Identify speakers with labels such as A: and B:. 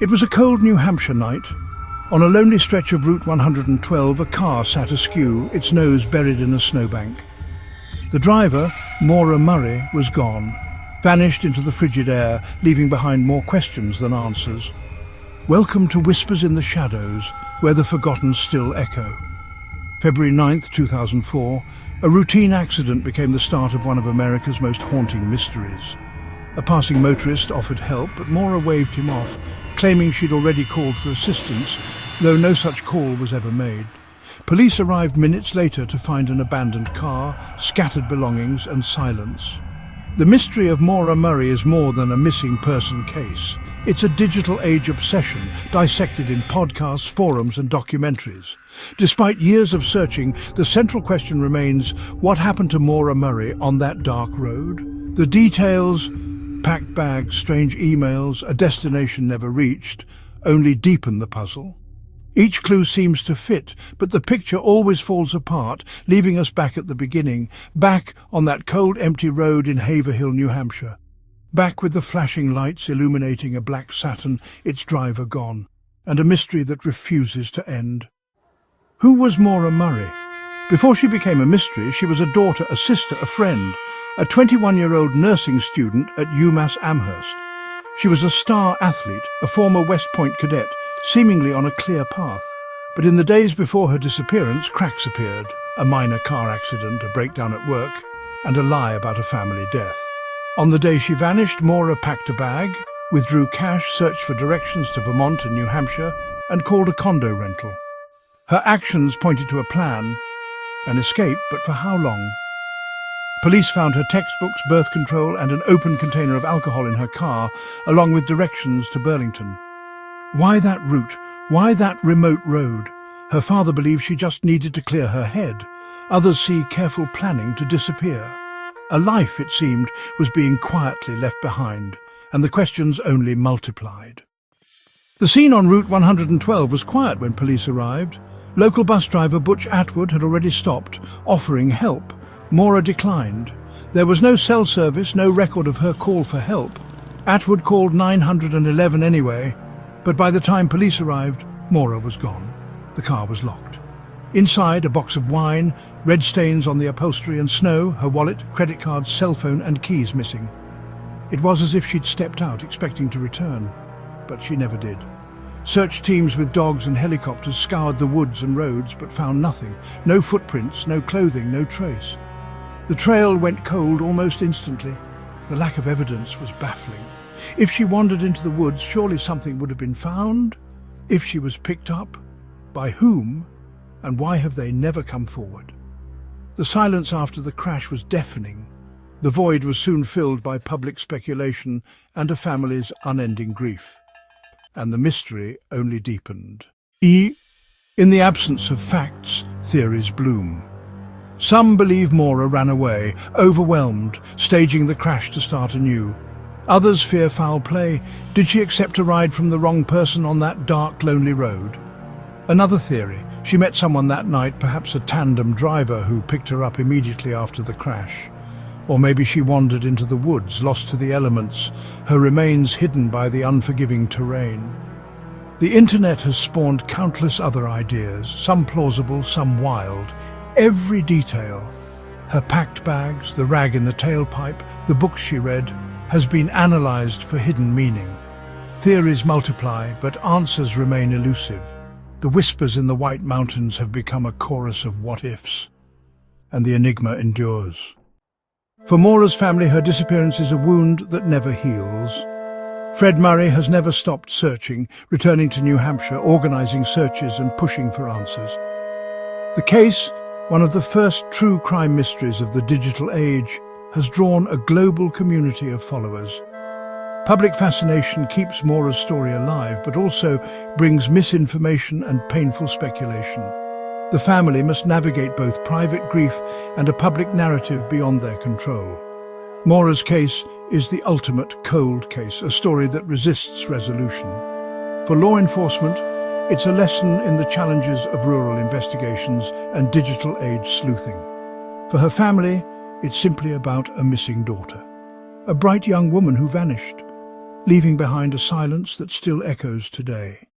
A: It was a cold New Hampshire night. On a lonely stretch of Route 112, a car sat askew, its nose buried in a snowbank. The driver, Maura Murray, was gone, vanished into the frigid air, leaving behind more questions than answers. Welcome to Whispers in the Shadows, where the forgotten still echo. February 9th, 2004, a routine accident became the start of one of America's most haunting mysteries. A passing motorist offered help, but Maura waved him off, claiming she'd already called for assistance, though no such call was ever made. Police arrived minutes later to find an abandoned car, scattered belongings and silence. The mystery of Maura Murray is more than a missing person case. It's a digital age obsession, dissected in podcasts, forums and documentaries. Despite years of searching, the central question remains, what happened to Maura Murray on that dark road? The details, packed bags, strange emails, a destination never reached, only deepen the puzzle. Each clue seems to fit, but the picture always falls apart, leaving us back at the beginning, back on that cold, empty road in Haverhill, New Hampshire. Back with the flashing lights illuminating a black Saturn, its driver gone, and a mystery that refuses to end. Who was Maura Murray? Before she became a mystery, she was a daughter, a sister, a friend, a 21-year-old nursing student at UMass Amherst. She was a star athlete, a former West Point cadet, seemingly on a clear path. But in the days before her disappearance, cracks appeared. A minor car accident, a breakdown at work, and a lie about a family death. On the day she vanished, Maura packed a bag, withdrew cash, searched for directions to Vermont and New Hampshire, and called a condo rental. Her actions pointed to a plan, an escape, but for how long? Police found her textbooks, birth control, and an open container of alcohol in her car, along with directions to Burlington. Why that route? Why that remote road? Her father believed she just needed to clear her head. Others see careful planning to disappear. A life, it seemed, was being quietly left behind, and the questions only multiplied. The scene on Route 112 was quiet when police arrived. Local bus driver Butch Atwood had already stopped, offering help. Maura declined. There was no cell service, no record of her call for help. Atwood called 911 anyway, but by the time police arrived, Maura was gone. The car was locked. Inside, a box of wine, red stains on the upholstery and snow, her wallet, credit card, cell phone and keys missing. It was as if she'd stepped out expecting to return, but she never did. Search teams with dogs and helicopters scoured the woods and roads but found nothing. No footprints, no clothing, no trace. The trail went cold almost instantly. The lack of evidence was baffling. If she wandered into the woods, surely something would have been found. If she was picked up, by whom? And why have they never come forward? The silence after the crash was deafening. The void was soon filled by public speculation and a family's unending grief. And the mystery only deepened. In the absence of facts, theories bloom. Some believe Maura ran away, overwhelmed, staging the crash to start anew. Others fear foul play. Did she accept a ride from the wrong person on that dark, lonely road? Another theory, she met someone that night, perhaps a tandem driver who picked her up immediately after the crash. Or maybe she wandered into the woods, lost to the elements, her remains hidden by the unforgiving terrain. The internet has spawned countless other ideas, some plausible, some wild. Every detail, her packed bags, the rag in the tailpipe, the books she read, has been analysed for hidden meaning. Theories multiply, but answers remain elusive. The whispers in the White Mountains have become a chorus of what-ifs, and the enigma endures. For Maura's family, her disappearance is a wound that never heals. Fred Murray has never stopped searching, returning to New Hampshire, organising searches and pushing for answers. The case, one of the first true crime mysteries of the digital age, has drawn a global community of followers. Public fascination keeps Maura's story alive, but also brings misinformation and painful speculation. The family must navigate both private grief and a public narrative beyond their control. Maura's case is the ultimate cold case, a story that resists resolution. For law enforcement, it's a lesson in the challenges of rural investigations and digital age sleuthing. For her family, it's simply about a missing daughter, a bright young woman who vanished. leaving behind a silence that still echoes today.